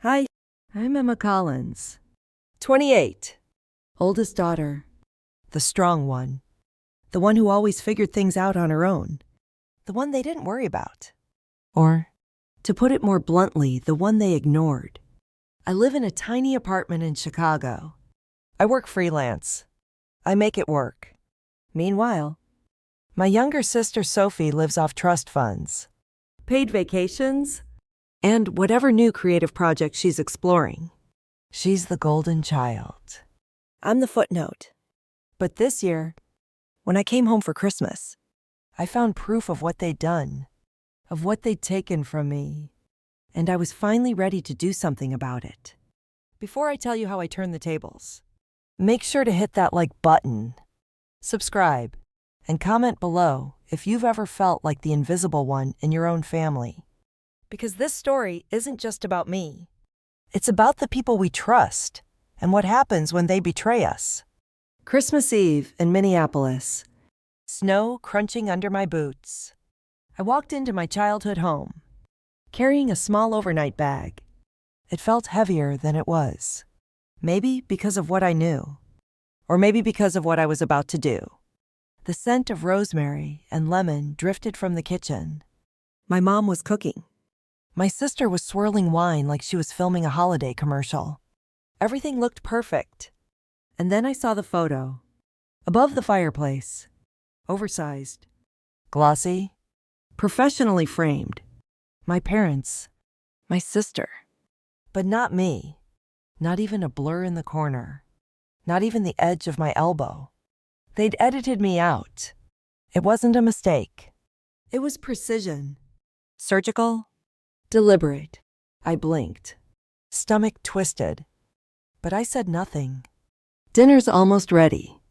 Hi, I'm Emma Collins. 28. Oldest daughter. The strong one. The one who always figured things out on her own. The one they didn't worry about. Or, to put it more bluntly, the one they ignored. I live in a tiny apartment in Chicago. I work freelance. I make it work. Meanwhile, my younger sister Sophie lives off trust funds, Paid vacations? and whatever new creative project she's exploring. She's the golden child. I'm the footnote. But this year, when I came home for Christmas, I found proof of what they'd done, of what they'd taken from me, and I was finally ready to do something about it. Before I tell you how I turn the tables, make sure to hit that like button, subscribe, and comment below if you've ever felt like the invisible one in your own family. Because this story isn't just about me. It's about the people we trust and what happens when they betray us. Christmas Eve in Minneapolis. Snow crunching under my boots. I walked into my childhood home, carrying a small overnight bag. It felt heavier than it was. Maybe because of what I knew, or maybe because of what I was about to do. The scent of rosemary and lemon drifted from the kitchen. My mom was cooking. My sister was swirling wine like she was filming a holiday commercial. Everything looked perfect. And then I saw the photo. Above the fireplace. Oversized. Glossy. Professionally framed. My parents. My sister. But not me. Not even a blur in the corner. Not even the edge of my elbow. They'd edited me out. It wasn't a mistake. It was precision. Surgical. Deliberate. I blinked. Stomach twisted. But I said nothing. "Dinner's almost ready,"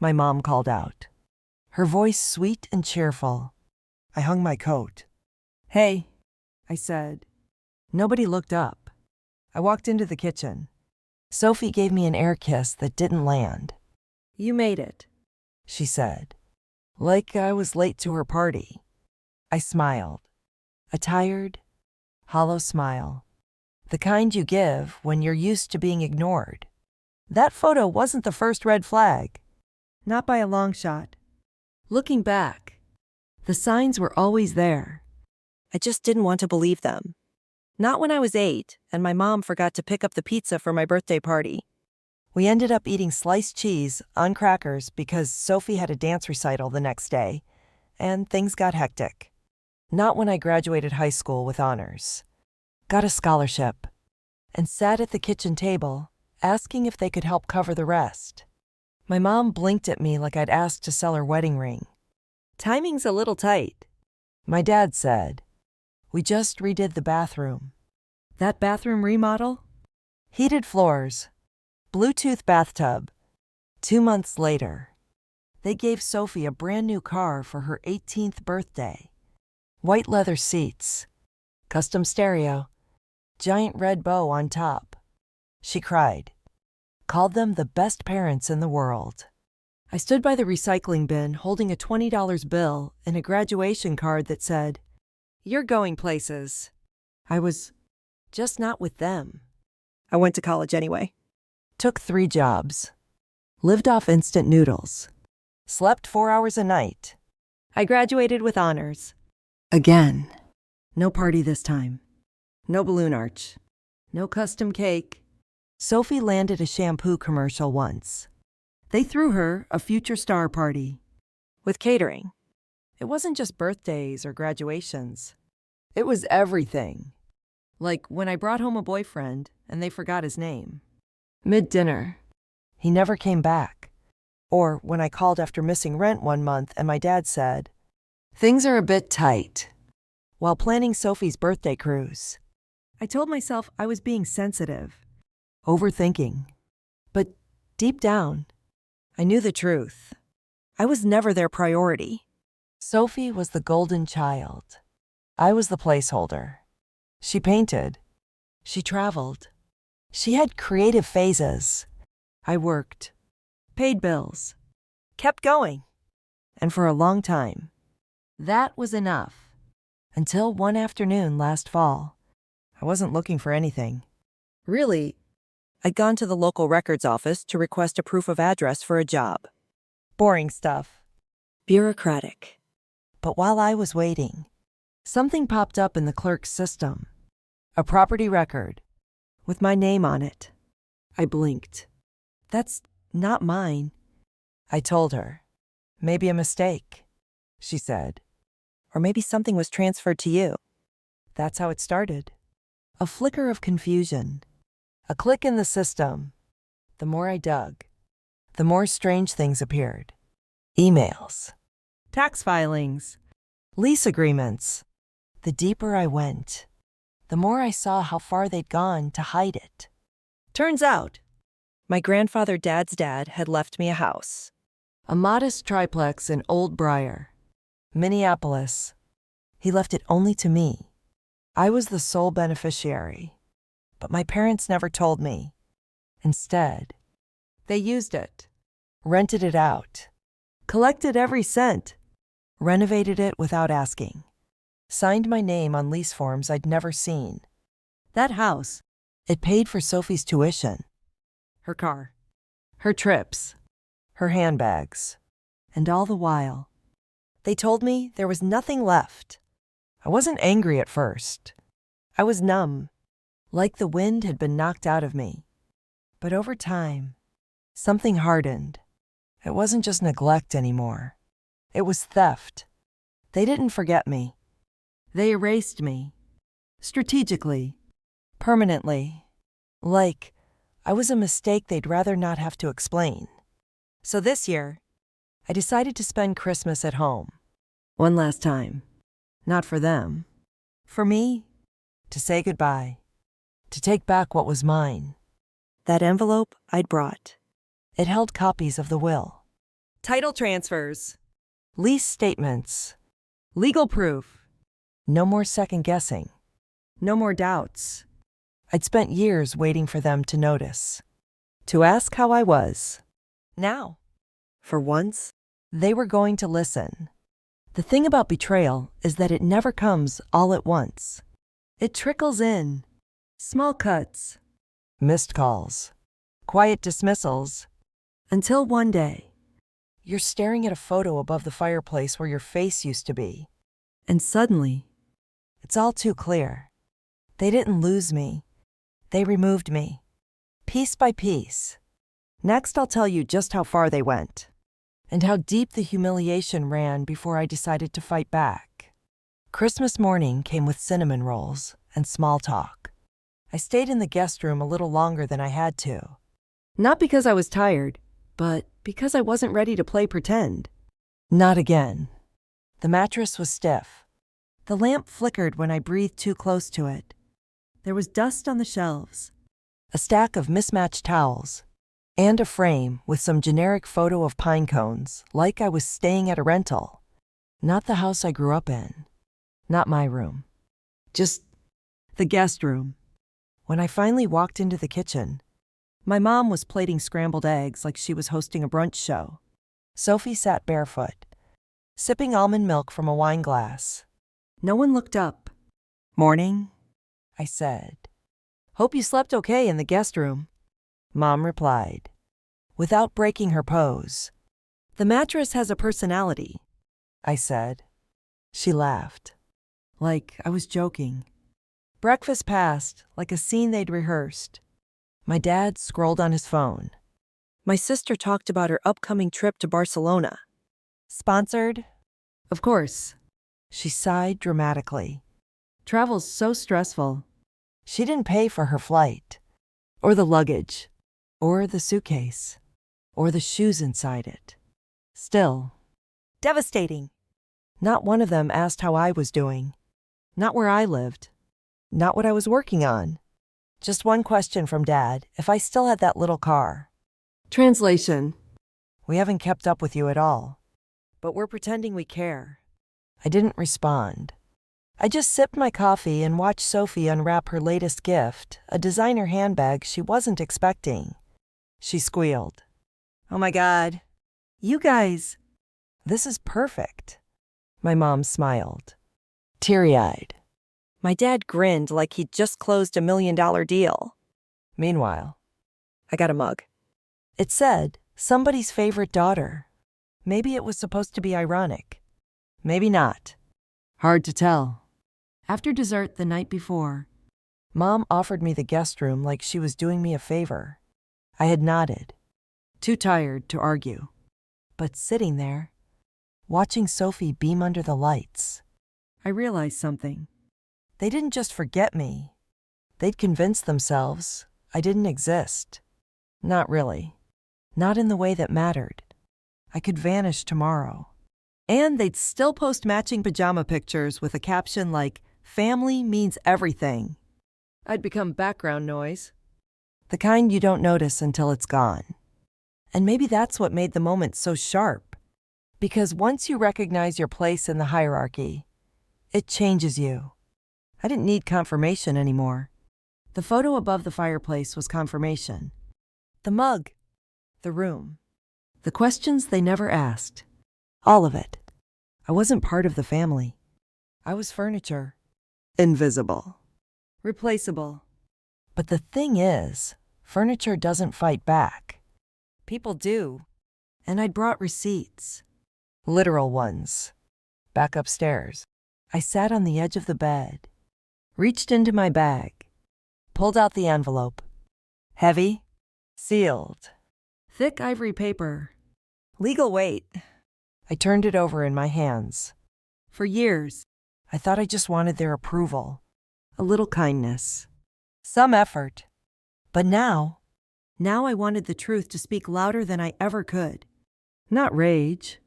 my mom called out. Her voice sweet and cheerful. I hung my coat. "Hey," I said. Nobody looked up. I walked into the kitchen. Sophie gave me an air kiss that didn't land. You made it, she said, like I was late to her party. I smiled. A tired, hollow smile. The kind you give when you're used to being ignored. That photo wasn't the first red flag. Not by a long shot. Looking back, the signs were always there. I just didn't want to believe them. Not when I was 8 and my mom forgot to pick up the pizza for my birthday party. We ended up eating sliced cheese on crackers because Sophie had a dance recital the next day, and things got hectic. Not when I graduated high school with honors. Got a scholarship, and sat at the kitchen table, asking if they could help cover the rest. My mom blinked at me like I'd asked to sell her wedding ring. "Timing's a little tight," my dad said. "We just redid the bathroom." That bathroom remodel? Heated floors. Bluetooth bathtub. 2 months later, they gave Sophie a brand new car for her 18th birthday. White leather seats. Custom stereo. Giant red bow on top. She cried. Called them the best parents in the world. I stood by the recycling bin holding a $20 bill and a graduation card that said, "You're going places." I was just not with them. I went to college anyway. Took 3 jobs. Lived off instant noodles. Slept 4 hours a night. I graduated with honors. Again. No party this time. No balloon arch. No custom cake. Sophie landed a shampoo commercial once. They threw her a future star party. With catering. It wasn't just birthdays or graduations. It was everything. Like when I brought home a boyfriend and they forgot his name. Mid-dinner. He never came back. Or when I called after missing rent one month and my dad said, "Things are a bit tight," while planning Sophie's birthday cruise. I told myself I was being sensitive. Overthinking. But deep down, I knew the truth. I was never their priority. Sophie was the golden child. I was the placeholder. She painted. She traveled. She had creative phases. I worked. Paid bills. Kept going. And for a long time, that was enough. Until one afternoon last fall. I wasn't looking for anything. Really? I'd gone to the local records office to request a proof of address for a job. Boring stuff. Bureaucratic. But while I was waiting, something popped up in the clerk's system. A property record with my name on it. I blinked. That's not mine. I told her. Maybe a mistake, she said. Or maybe something was transferred to you. That's how it started. A flicker of confusion. A click in the system. The more I dug, the more strange things appeared. Emails. Tax filings. Lease agreements. The deeper I went, the more I saw how far they'd gone to hide it. Turns out, my grandfather Dad's dad had left me a house. A modest triplex in Old Briar, Minneapolis. He left it only to me. I was the sole beneficiary. But my parents never told me. Instead, they used it, rented it out, collected every cent, renovated it without asking, signed my name on lease forms I'd never seen. That house, it paid for Sophie's tuition, her car, her trips, her handbags. And all the while, they told me there was nothing left. I wasn't angry at first. I was numb. Like the wind had been knocked out of me. But over time, something hardened. It wasn't just neglect anymore. It was theft. They didn't forget me. They erased me. Strategically. Permanently. Like I was a mistake they'd rather not have to explain. So this year, I decided to spend Christmas at home. One last time. Not for them. For me, to say goodbye. To take back what was mine. That envelope I'd brought. It held copies of the will. Title transfers. Lease statements. Legal proof. No more second guessing. No more doubts. I'd spent years waiting for them to notice. To ask how I was. Now, for once, they were going to listen. The thing about betrayal is that it never comes all at once. It trickles in. Small cuts. Missed calls. Quiet dismissals. Until one day, you're staring at a photo above the fireplace where your face used to be. And suddenly, it's all too clear. They didn't lose me. They removed me. Piece by piece. Next, I'll tell you just how far they went. And how deep the humiliation ran before I decided to fight back. Christmas morning came with cinnamon rolls and small talk. I stayed in the guest room a little longer than I had to. Not because I was tired, but because I wasn't ready to play pretend. Not again. The mattress was stiff. The lamp flickered when I breathed too close to it. There was dust on the shelves. A stack of mismatched towels. And a frame with some generic photo of pine cones, like I was staying at a rental. Not the house I grew up in. Not my room. Just the guest room. When I finally walked into the kitchen, my mom was plating scrambled eggs like she was hosting a brunch show. Sophie sat barefoot, sipping almond milk from a wine glass. No one looked up. Morning, I said. Hope you slept okay in the guest room. Mom replied, without breaking her pose. The mattress has a personality, I said. She laughed, like I was joking. Breakfast passed, like a scene they'd rehearsed. My dad scrolled on his phone. My sister talked about her upcoming trip to Barcelona. Sponsored? Of course. She sighed dramatically. Travel's so stressful. She didn't pay for her flight, or the luggage, or the suitcase, or the shoes inside it. Still, devastating. Not one of them asked how I was doing. Not where I lived. Not what I was working on. Just one question from Dad, if I still had that little car. Translation. We haven't kept up with you at all. But we're pretending we care. I didn't respond. I just sipped my coffee and watched Sophie unwrap her latest gift, a designer handbag she wasn't expecting. She squealed. Oh my God. You guys. This is perfect. My mom smiled. Teary-eyed. My dad grinned like he'd just closed $1 million deal. Meanwhile, I got a mug. It said, somebody's favorite daughter. Maybe it was supposed to be ironic. Maybe not. Hard to tell. After dessert the night before, Mom offered me the guest room like she was doing me a favor. I had nodded. too tired to argue. But sitting there, watching Sophie beam under the lights, I realized something. they didn't just forget me. They'd convinced themselves I didn't exist. Not really. Not in the way that mattered. I could vanish tomorrow. And they'd still post matching pajama pictures with a caption like, "Family means everything." I'd become background noise. The kind you don't notice until it's gone. And maybe that's what made the moment so sharp. Because once you recognize your place in the hierarchy, it changes you. I didn't need confirmation anymore. The photo above the fireplace was confirmation. The mug. The room. The questions they never asked. All of it. I wasn't part of the family. I was furniture. Invisible. Replaceable. But the thing is, furniture doesn't fight back. People do. And I'd brought receipts. Literal ones. Back upstairs. I sat on the edge of the bed, reached into my bag, pulled out the envelope. Heavy, sealed. Thick ivory paper. Legal weight. I turned it over in my hands. For years, I thought I just wanted their approval. a little kindness. Some effort. But now, Now I wanted the truth to speak louder than I ever could. Not rage.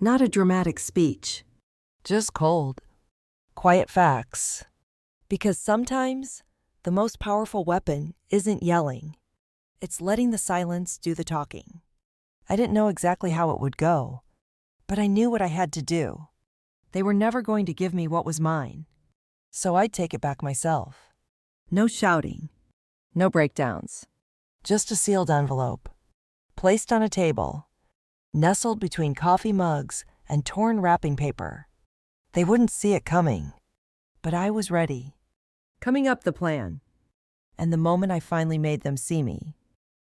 Not a dramatic speech. just cold. Quiet facts. Because sometimes, the most powerful weapon isn't yelling. It's letting the silence do the talking. I didn't know exactly how it would go, but I knew what I had to do. They were never going to give me what was mine. So I'd take it back myself. No shouting. No breakdowns. Just a sealed envelope, placed on a table, nestled between coffee mugs and torn wrapping paper. They wouldn't see it coming, but I was ready. Coming up the plan. And the moment I finally made them see me,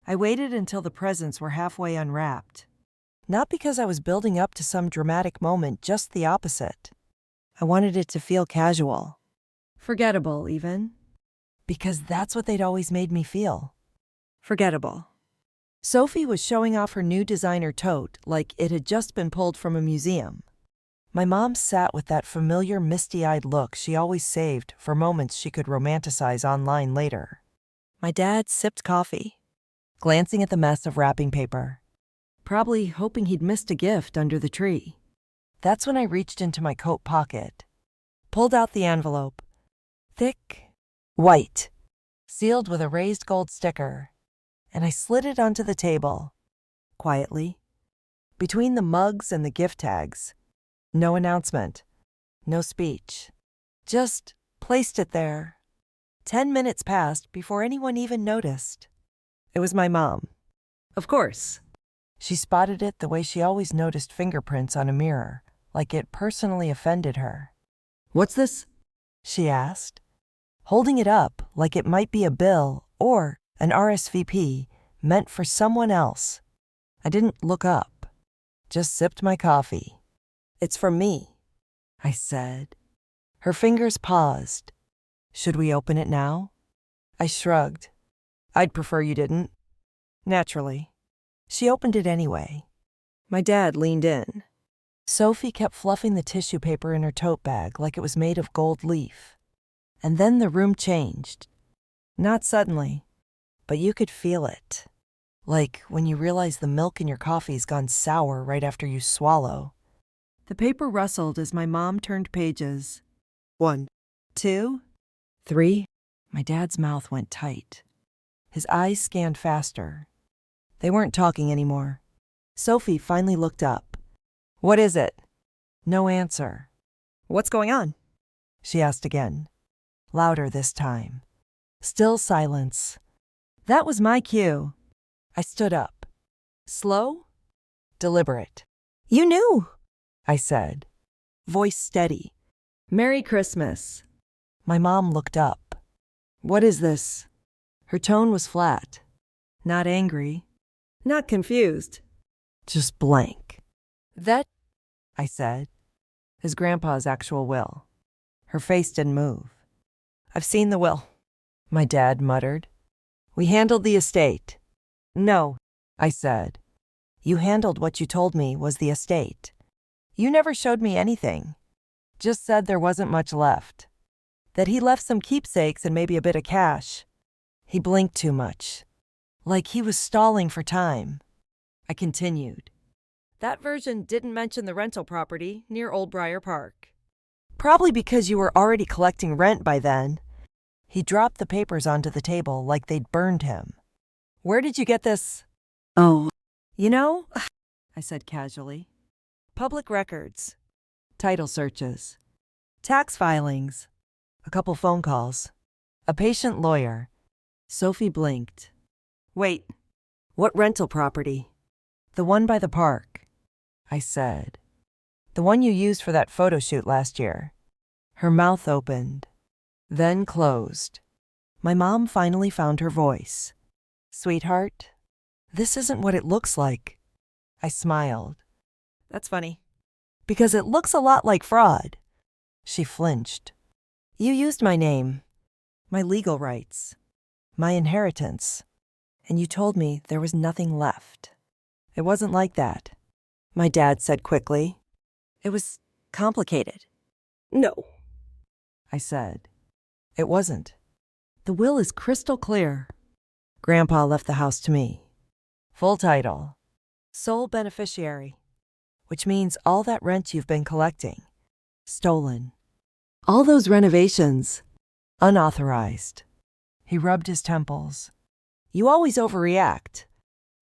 I waited until the presents were halfway unwrapped. not because I was building up to some dramatic moment, just the opposite. I wanted it to feel casual, Forgettable, even. because that's what they'd always made me feel. Forgettable. Sophie was showing off her new designer tote like it had just been pulled from a museum. My mom sat with that familiar misty-eyed look she always saved for moments she could romanticize online later. My dad sipped coffee, glancing at the mess of wrapping paper. Probably hoping he'd missed a gift under the tree. That's when I reached into my coat pocket, pulled out the envelope. Thick, white, sealed with a raised gold sticker, and I slid it onto the table, quietly, between the mugs and the gift tags. No announcement, no speech, just placed it there. 10 minutes passed before anyone even noticed. It was my mom. Of course. She spotted it the way she always noticed fingerprints on a mirror, like it personally offended her. What's this? She asked, holding it up like it might be a bill or an RSVP meant for someone else. I didn't look up, just sipped my coffee. It's from me, I said. Her fingers paused. Should we open it now? I shrugged. I'd prefer you didn't. Naturally. She opened it anyway. My dad leaned in. Sophie kept fluffing the tissue paper in her tote bag like it was made of gold leaf. And then the room changed. Not suddenly, but you could feel it. Like when you realize the milk in your coffee's gone sour right after you swallow. The paper rustled as my mom turned pages. 1, 2, 3. My dad's mouth went tight. His eyes scanned faster. They weren't talking anymore. Sophie finally looked up. What is it? No answer. What's going on? She asked again. Louder this time. Still silence. That was my cue. I stood up. Slow? Deliberate. You knew, I said. Voice steady. Merry Christmas. My mom looked up. What is this? Her tone was flat. Not angry. Not confused. Just blank. That, I said, is Grandpa's actual will. Her face didn't move. I've seen the will, my dad muttered. We handled the estate. No, I said. You handled what you told me was the estate. You never showed me anything. Just said there wasn't much left. That he left some keepsakes and maybe a bit of cash. He blinked too much. Like he was stalling for time. I continued. That version didn't mention the rental property near Old Briar Park. Probably because you were already collecting rent by then. He dropped the papers onto the table like they'd burned him. Where did you get this? Oh, you know, I said casually. Public records, title searches, tax filings, a couple phone calls, a patient lawyer. Sophie blinked. Wait, what rental property? The one by the park, I said. The one you used for that photo shoot last year. Her mouth opened, then closed. My mom finally found her voice. Sweetheart, this isn't what it looks like. I smiled. That's funny. Because it looks a lot like fraud. She flinched. You used my name, my legal rights, my inheritance, and you told me there was nothing left. It wasn't like that, my dad said quickly. It was complicated. No, I said. It wasn't. The will is crystal clear. Grandpa left the house to me. Full title. Sole beneficiary. Which means all that rent you've been collecting. Stolen. All those renovations. Unauthorized. He rubbed his temples. You always overreact.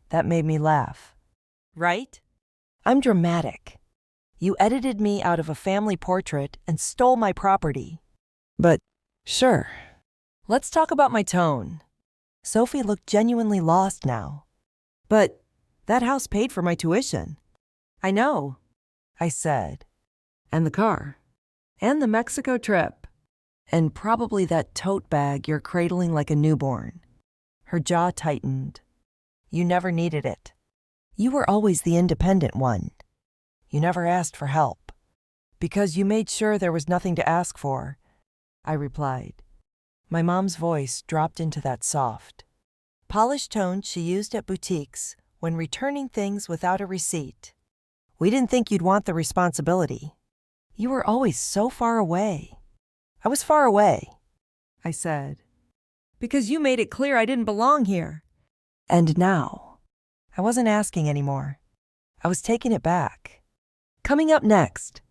That made me laugh. Right? I'm dramatic. You edited me out of a family portrait and stole my property. But, sure. Let's talk about my tone. Sophie looked genuinely lost now. But that house paid for my tuition. I know, I said. And the car. And the Mexico trip. And probably that tote bag you're cradling like a newborn. Her jaw tightened. You never needed it. You were always the independent one. You never asked for help. Because you made sure there was nothing to ask for, I replied. My mom's voice dropped into that soft, polished tone she used at boutiques when returning things without a receipt. We didn't think you'd want the responsibility. You were always so far away. I was far away, I said. Because you made it clear I didn't belong here. And now, I wasn't asking anymore. I was taking it back. Coming up next,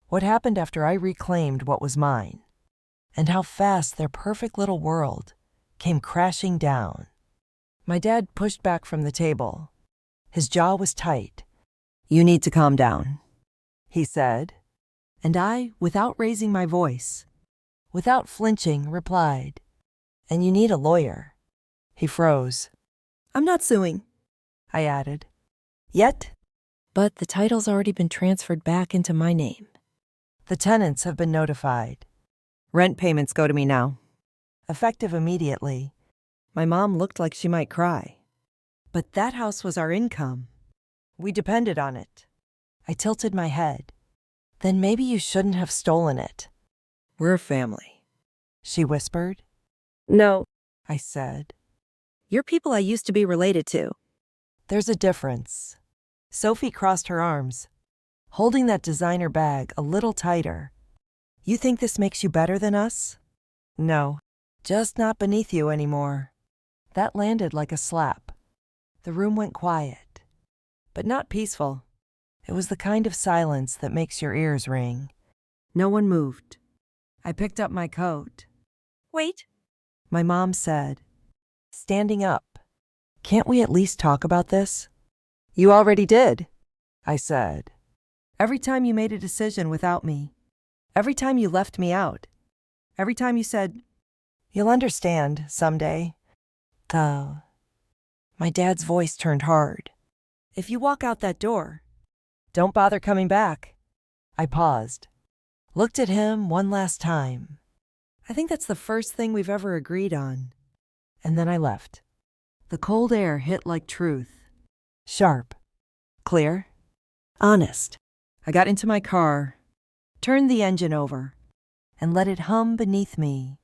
what happened after I reclaimed what was mine, and how fast their perfect little world came crashing down. My dad pushed back from the table. His jaw was tight. You need to calm down, he said. And I, without raising my voice, without flinching, replied, and you need a lawyer. He froze. I'm not suing, I added. Yet? But the title's already been transferred back into my name. The tenants have been notified. Rent payments go to me now. Effective immediately. My mom looked like she might cry. But that house was our income. We depended on it. I tilted my head. Then maybe you shouldn't have stolen it. We're a family, she whispered. No, I said. You're people I used to be related to. There's a difference. Sophie crossed her arms, holding that designer bag a little tighter. You think this makes you better than us? No, just not beneath you anymore. That landed like a slap. The room went quiet, but not peaceful. It was the kind of silence that makes your ears ring. No one moved. I picked up my coat. Wait, my mom said, standing up. Can't we at least talk about this? You already did, I said. Every time you made a decision without me, every time you left me out, every time you said, you'll understand someday. My dad's voice turned hard. If you walk out that door, don't bother coming back. I paused, looked at him one last time. I think that's the first thing we've ever agreed on. And then I left. The cold air hit like truth. Sharp. Clear. Honest. I got into my car, turned the engine over, And let it hum beneath me.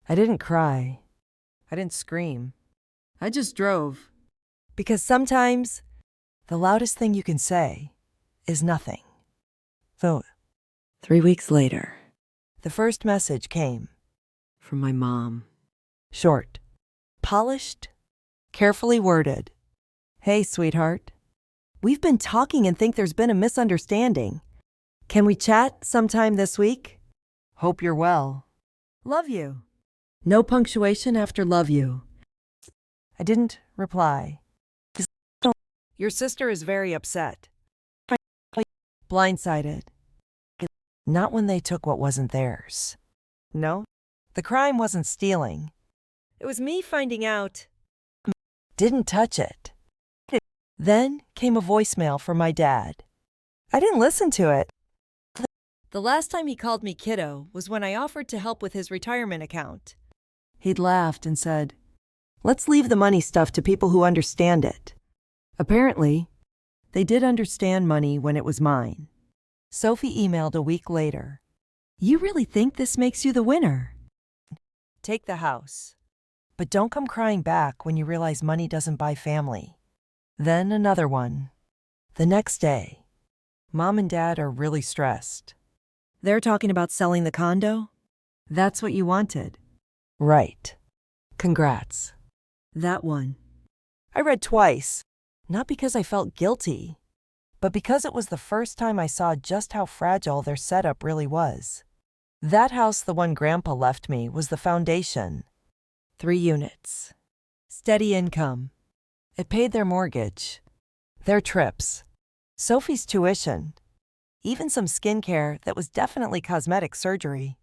I didn't cry. I didn't scream. I just drove. Because sometimes the loudest thing you can say is nothing. So, 3 weeks later, the first message came. From my mom. Short. Polished. Carefully worded. Hey, sweetheart. We've been talking and think there's been a misunderstanding. Can we chat sometime this week? Hope you're well. Love you. No punctuation after love you. I didn't reply. Your sister is very upset. Blindsided. Not when they took what wasn't theirs. No? The crime wasn't stealing. It was me finding out. Didn't touch it. Then came a voicemail from my dad. I didn't listen to it. The last time he called me kiddo was when I offered to help with his retirement account. He'd laughed and said, "Let's leave the money stuff to people who understand it." Apparently, they did understand money when it was mine. Sophie emailed a week later. You really think this makes you the winner? Take the house. But don't come crying back when you realize money doesn't buy family. Then another one. The next day. Mom and Dad are really stressed. They're talking about selling the condo? That's what you wanted. Right. Congrats. That one. I read twice. Not because I felt guilty, but because it was the first time I saw just how fragile their setup really was. That house, the one Grandpa left me, was the foundation. 3 units. Steady income. It paid their mortgage, their trips, Sophie's tuition, even some skincare that was definitely cosmetic surgery.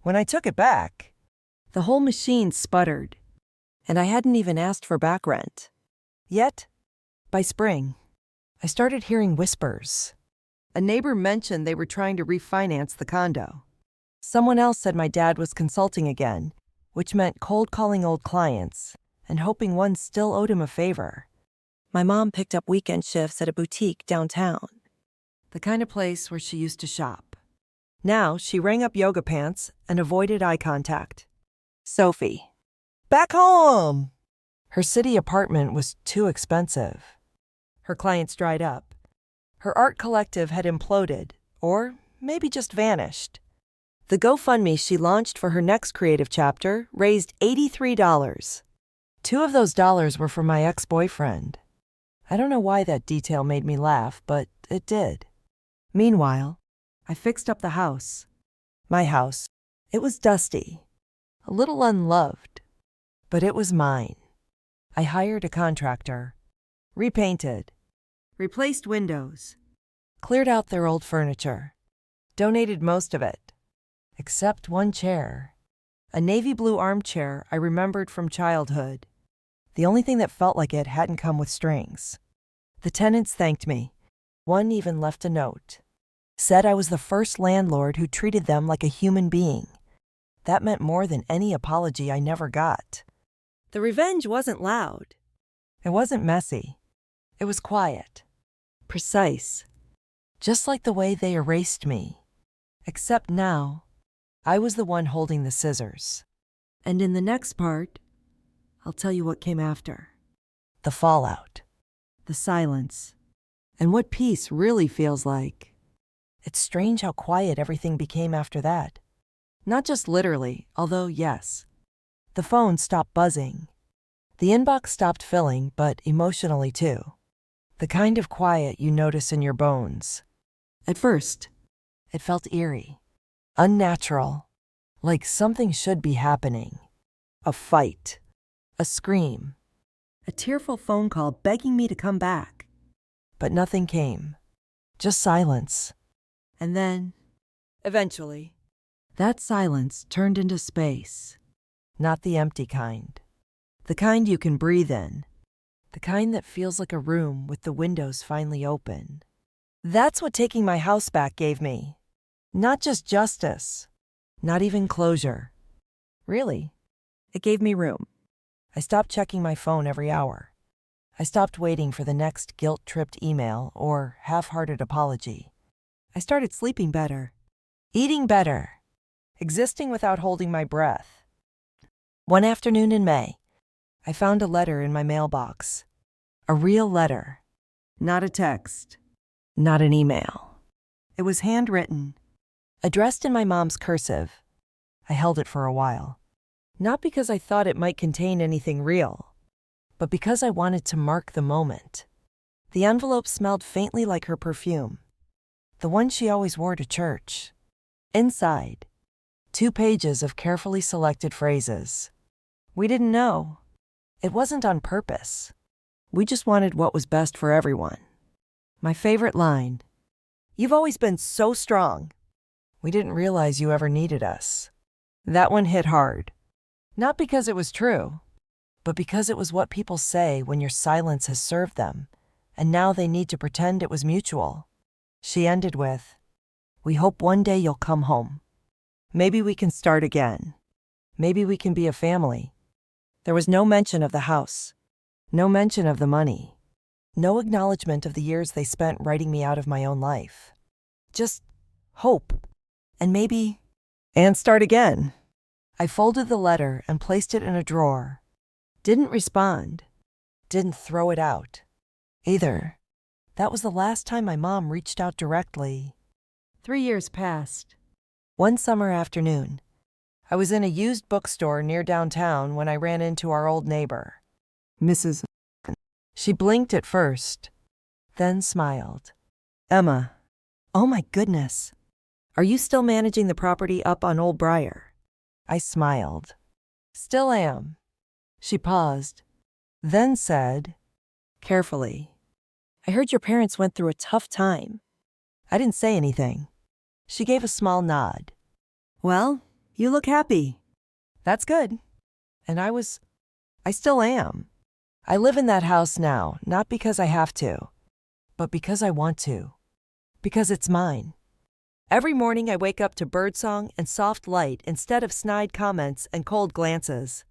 When I took it back, the whole machine sputtered, and I hadn't even asked for back rent. Yet, by spring, I started hearing whispers. A neighbor mentioned they were trying to refinance the condo. Someone else said my dad was consulting again, which meant cold calling old clients and hoping one still owed him a favor. My mom picked up weekend shifts at a boutique downtown, the kind of place where she used to shop. Now she rang up yoga pants and avoided eye contact. Sophie. Back home! Her city apartment was too expensive. Her clients dried up. Her art collective had imploded, or maybe just vanished. The GoFundMe she launched for her next creative chapter raised $83. 2 of those dollars were from my ex-boyfriend. I don't know why that detail made me laugh, but it did. Meanwhile, I fixed up the house. My house. It was dusty, a little unloved, but it was mine. I hired a contractor, repainted, replaced windows, cleared out their old furniture, donated most of it, except one chair, a navy blue armchair I remembered from childhood. The only thing that felt like it hadn't come with strings. The tenants thanked me. One even left a note. Said I was the first landlord who treated them like a human being. That meant more than any apology I never got. The revenge wasn't loud. It wasn't messy. It was quiet. Precise. Just like the way they erased me. Except now, I was the one holding the scissors. And in the next part, I'll tell you what came after. The fallout. The silence. And what peace really feels like. It's strange how quiet everything became after that. Not just literally, although yes. The phone stopped buzzing. The inbox stopped filling, but emotionally too. The kind of quiet you notice in your bones. At first, it felt eerie, unnatural, like something should be happening. A fight, a scream, a tearful phone call begging me to come back. But nothing came, just silence. And then, eventually, that silence turned into space. Not the empty kind. The kind you can breathe in. The kind that feels like a room with the windows finally open. That's what taking my house back gave me. Not just justice. Not even closure. Really, it gave me room. I stopped checking my phone every hour. I stopped waiting for the next guilt-tripped email or half-hearted apology. I started sleeping better, eating better, existing without holding my breath. One afternoon in May, I found a letter in my mailbox. A real letter. Not a text. Not an email. It was handwritten. Addressed in my mom's cursive. I held it for a while. Not because I thought it might contain anything real, but because I wanted to mark the moment. The envelope smelled faintly like her perfume, the one she always wore to church. Inside, 2 pages of carefully selected phrases. We didn't know. It wasn't on purpose. We just wanted what was best for everyone. My favorite line, "You've always been so strong. We didn't realize you ever needed us." That one hit hard. Not because it was true, but because it was what people say when your silence has served them, and now they need to pretend it was mutual. She ended with, "We hope one day you'll come home. Maybe we can start again. Maybe we can be a family." There was no mention of the house, no mention of the money, no acknowledgement of the years they spent writing me out of my own life. Just hope, and maybe, and start again. I folded the letter and placed it in a drawer. Didn't respond. Didn't throw it out. Either. That was the last time my mom reached out directly. 3 years passed. One summer afternoon, I was in a used bookstore near downtown when I ran into our old neighbor, Mrs. She blinked at first, then smiled. Emma. "Oh my goodness. Are you still managing the property up on Old Briar?" I smiled. "Still am." She paused, then said, carefully, "I heard your parents went through a tough time." I didn't say anything. She gave a small nod. Well, you look happy. "That's good." And I still am. I live in that house now, not because I have to, but because I want to. Because it's mine. Every morning I wake up to birdsong and soft light instead of snide comments and cold glances.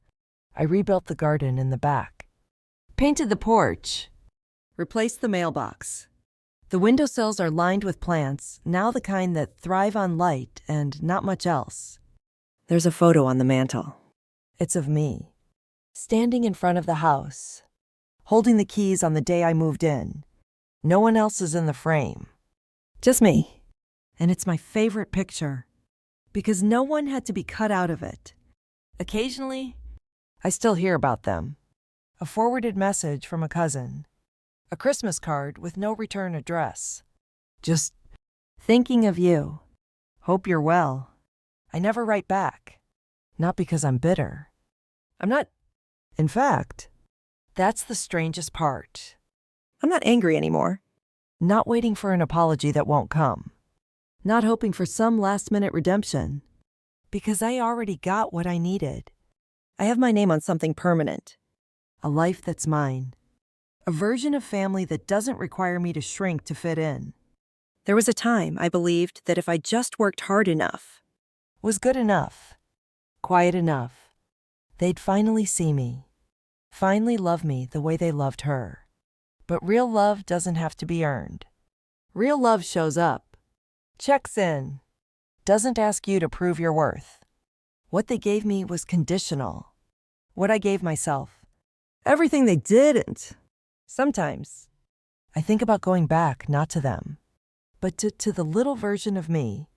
I rebuilt the garden in the back. Painted the porch. Replace the mailbox. The windowsills are lined with plants, now the kind that thrive on light and not much else. There's a photo on the mantel. It's of me, standing in front of the house, holding the keys on the day I moved in. No one else is in the frame. Just me. And it's my favorite picture, because no one had to be cut out of it. Occasionally, I still hear about them. A forwarded message from a cousin. A Christmas card with no return address. Just thinking of you. Hope you're well. I never write back. Not because I'm bitter. I'm not. In fact, that's the strangest part. I'm not angry anymore. Not waiting for an apology that won't come. Not hoping for some last-minute redemption. Because I already got what I needed. I have my name on something permanent. A life that's mine. A version of family that doesn't require me to shrink to fit in. There was a time I believed that if I just worked hard enough, was good enough, quiet enough, they'd finally see me, finally love me the way they loved her. But real love doesn't have to be earned. Real love shows up, checks in, doesn't ask you to prove your worth. What they gave me was conditional. What I gave myself. Everything they didn't. Sometimes, I think about going back, not to them, but to the little version of me.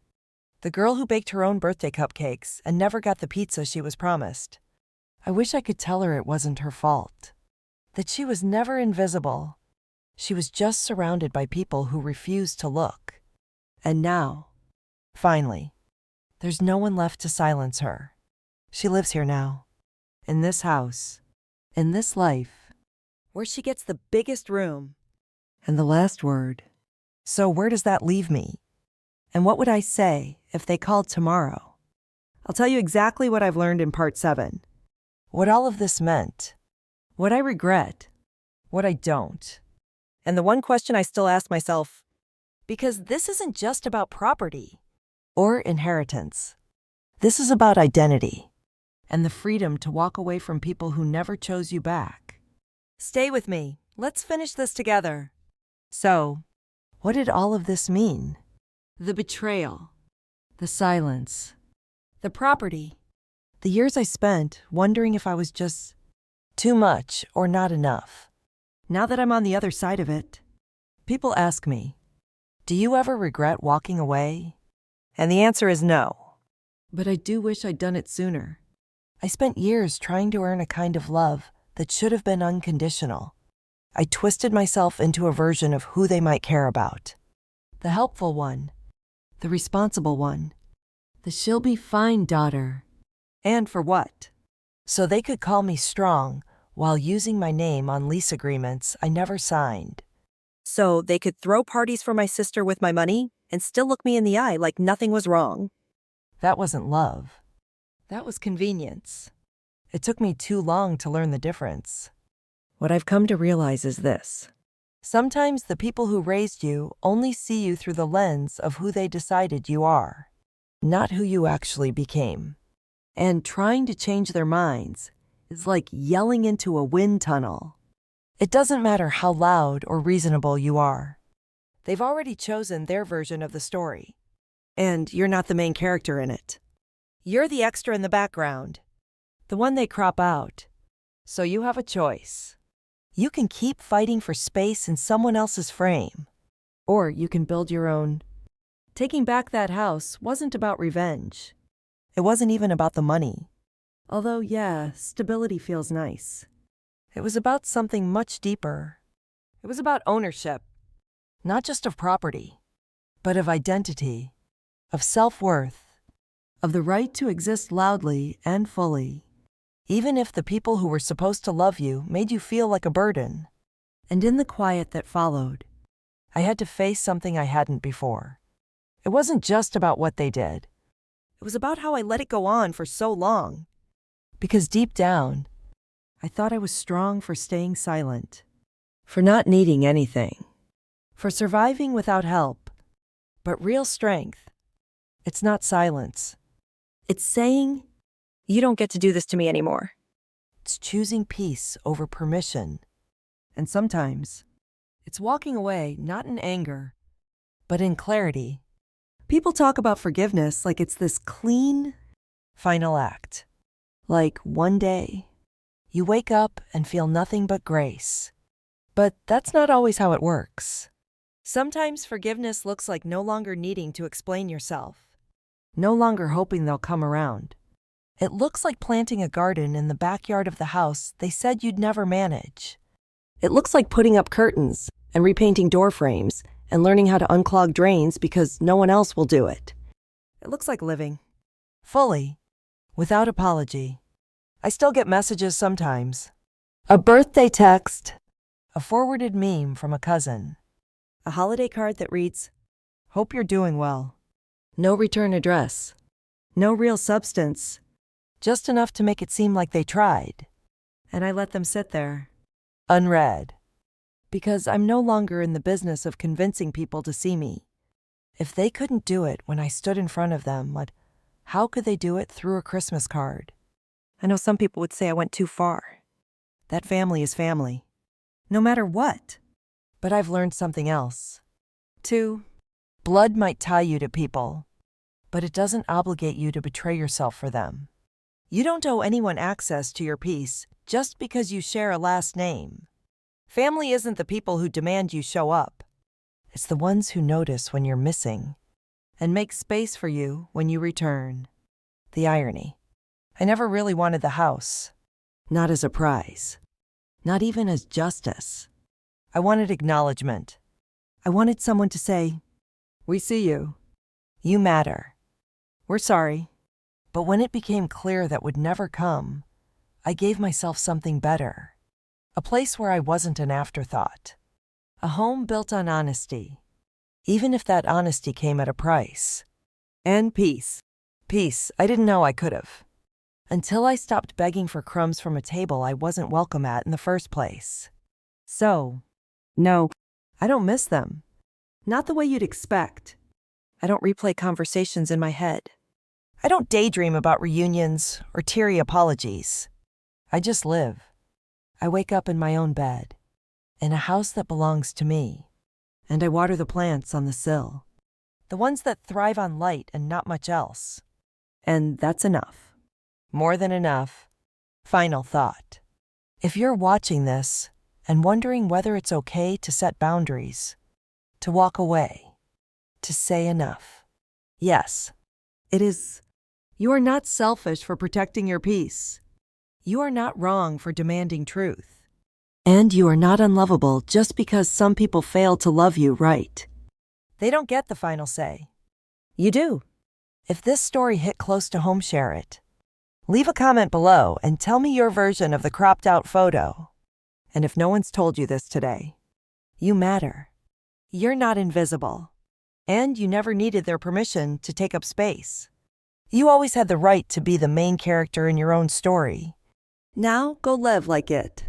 The girl who baked her own birthday cupcakes and never got the pizza she was promised. I wish I could tell her it wasn't her fault. That she was never invisible. She was just surrounded by people who refused to look. And now, finally, there's no one left to silence her. She lives here now. In this house. In this life. Where she gets the biggest room. And the last word. So where does that leave me? And what would I say if they called tomorrow? I'll tell you exactly what I've learned in part 7. What all of this meant. What I regret. What I don't. And the one question I still ask myself, because this isn't just about property or inheritance. This is about identity. and the freedom to walk away from people who never chose you back. Stay with me. Let's finish this together. So, what did all of this mean? The betrayal, the silence, the property, the years I spent wondering if I was just too much or not enough. Now that I'm on the other side of it, people ask me, do you ever regret walking away? And the answer is no. But I do wish I'd done it sooner. I spent years trying to earn a kind of love that should have been unconditional. I twisted myself into a version of who they might care about. The helpful one, the responsible one, the she'll be fine daughter. And for what? So they could call me strong while using my name on lease agreements I never signed. So they could throw parties for my sister with my money and still look me in the eye like nothing was wrong. That wasn't love. That was convenience. It took me too long to learn the difference. What I've come to realize is this. Sometimes the people who raised you only see you through the lens of who they decided you are, not who you actually became. And trying to change their minds is like yelling into a wind tunnel. It doesn't matter how loud or reasonable you are. They've already chosen their version of the story. And you're not the main character in it. You're the extra in the background, the one they crop out. So you have a choice. You can keep fighting for space in someone else's frame, or you can build your own. Taking back that house wasn't about revenge. It wasn't even about the money. Although, yeah, stability feels nice. It was about something much deeper. It was about ownership, not just of property, but of identity, of self-worth, of the right to exist loudly and fully, even if the people who were supposed to love you made you feel like a burden. And in the quiet that followed, I had to face something I hadn't before. It wasn't just about what they did. It was about how I let it go on for so long. Because deep down, I thought I was strong for staying silent, for not needing anything, for surviving without help. But real strength, it's not silence. It's saying, you don't get to do this to me anymore. It's choosing peace over permission. And sometimes, it's walking away not in anger, but in clarity. People talk about forgiveness like it's this clean, final act. Like one day, you wake up and feel nothing but grace. But that's not always how it works. Sometimes forgiveness looks like no longer needing to explain yourself, no longer hoping they'll come around. It looks like planting a garden in the backyard of the house they said you'd never manage. It looks like putting up curtains and repainting door frames and learning how to unclog drains because no one else will do it. It looks like living fully, without apology. I still get messages sometimes. A birthday text, a forwarded meme from a cousin, a holiday card that reads, "Hope you're doing well." No return address, no real substance, just enough to make it seem like they tried. And I let them sit there, unread, because I'm no longer in the business of convincing people to see me. If they couldn't do it when I stood in front of them, how could they do it through a Christmas card? I know some people would say I went too far. That family is family, no matter what. But I've learned something else. Blood might tie you to people, but it doesn't obligate you to betray yourself for them. You don't owe anyone access to your peace just because you share a last name. Family isn't the people who demand you show up. It's the ones who notice when you're missing and make space for you when you return. The irony. I never really wanted the house. Not as a prize. Not even as justice. I wanted acknowledgement. I wanted someone to say, "We see you. You matter. We're sorry." But when it became clear that would never come, I gave myself something better. A place where I wasn't an afterthought. A home built on honesty, even if that honesty came at a price. And peace. Peace I didn't know I could have. Until I stopped begging for crumbs from a table I wasn't welcome at in the first place. So, no, I don't miss them. Not the way you'd expect. I don't replay conversations in my head. I don't daydream about reunions or teary apologies. I just live. I wake up in my own bed, in a house that belongs to me, and I water the plants on the sill, the ones that thrive on light and not much else. And that's enough. More than enough. Final thought. If you're watching this and wondering whether it's okay to set boundaries, to walk away, to say enough, yes, it is. You are not selfish for protecting your peace. You are not wrong for demanding truth. And you are not unlovable just because some people fail to love you right. They don't get the final say. You do. If this story hit close to home, share it. Leave a comment below and tell me your version of the cropped out photo. And if no one's told you this today, you matter. You're not invisible. And you never needed their permission to take up space. You always had the right to be the main character in your own story. Now go live like it.